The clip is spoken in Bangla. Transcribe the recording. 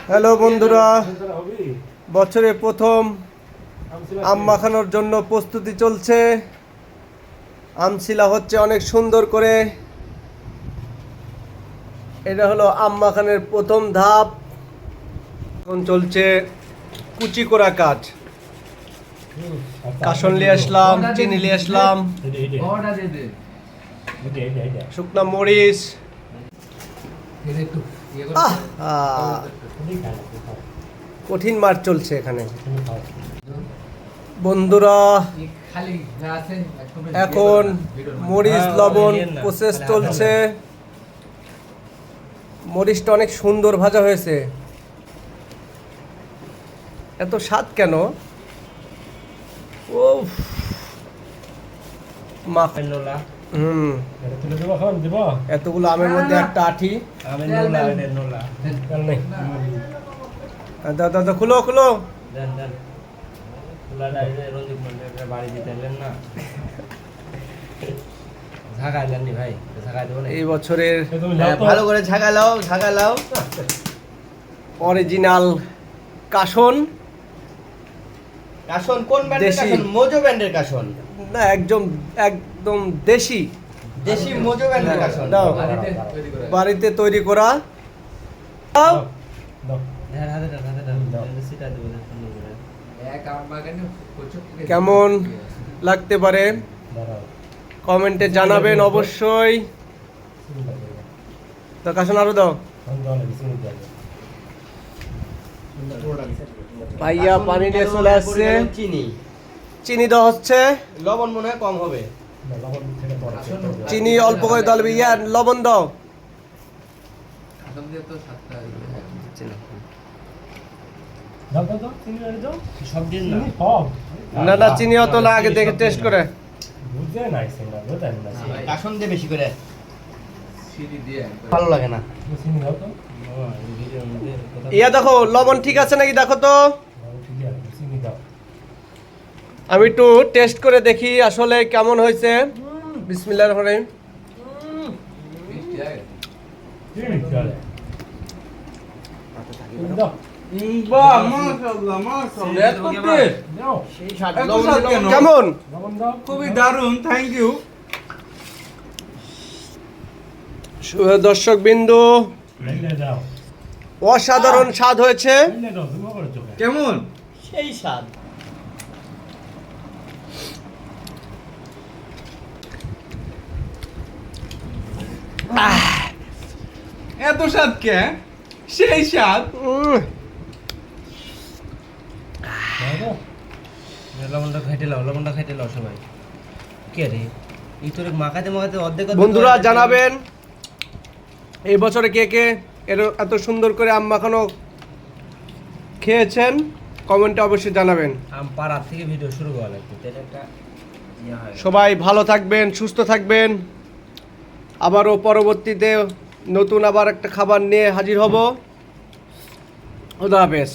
হ্যালো বন্ধুরা, বছরের প্রথম আম মাখানোর জন্য প্রস্তুতি চলছে। আম ছিলা হচ্ছে অনেক সুন্দর করে। এটা হলো আম মাখানোর প্রথম ধাপ। এখন চলছে কুচি করা কাজ। কাসন নিয়ে আসলাম, চিনি নিয়ে আসলাম, শুকনা মরিচ। কঠিন মার চলছে এখানে বন্ধুরা। এখন মরিচ লবণ প্রসেস চলছে। মরিচটা অনেক সুন্দর ভাজা হয়েছে। এত স্বাদ কেন? ও এতগুলো আমের মধ্যে একটা আঠি। দাদা খুলো খুলো। এই বছরের ভালো করে ঝাঁকালাও অরিজিনাল কাসন। কাসন কোন ব্র্যান্ডের কাসন? মোজো ব্র্যান্ডের কাসন না, একদম দেশি মোজো ব্র্যান্ডের কাসন। দাও, বাড়িতে তৈরি করা। কেমন লাগতে পারে কমেন্টে জানাবেন অবশ্যই। তো কাসন আরো দাও। ভাইয়া পানি নিয়ে চলে আসছে। চিনি দেওয়া হচ্ছে। লবণ মনে হয় কম হবে। চিনি অল্প করে দাও। ইয়া লবণ দাও। না না, চিনি অত না, আগে দেখে টেস্ট করে। কাসন দিয়ে বেশি করে ভালো লাগে না। ইয়া দেখো লবণ ঠিক আছে নাকি দেখো তো। আমি একটু টেস্ট করে দেখি আসলে কেমন হয়েছে। বিসমিল্লাহির রহমানির রহিম। কেমন? খুবই দারুণ, থ্যাংক ইউ। দর্শক বিন্দু, অসাধারণ স্বাদ হয়েছে। কেমন? সেই স্বাদ। এত স্বাদ কে? সেই স্বাদ। লবণটা খাইতে লাও সবাই। কে রে এই তোরে মাখাতে অর্ধেক। বন্ধুরা জানাবেন এই বছরে কে কে এত সুন্দর করে আম মাখানো খেয়েছেন, কমেন্টে অবশ্যই জানাবেন। আম পাড়ার থেকে ভিডিও শুরু করা লাগবে। সবাই ভালো থাকবেন, সুস্থ থাকবেন। আবারও পরবর্তীতে নতুন আবার একটা খাবার নিয়ে হাজির হব। খোদা হাফেজ।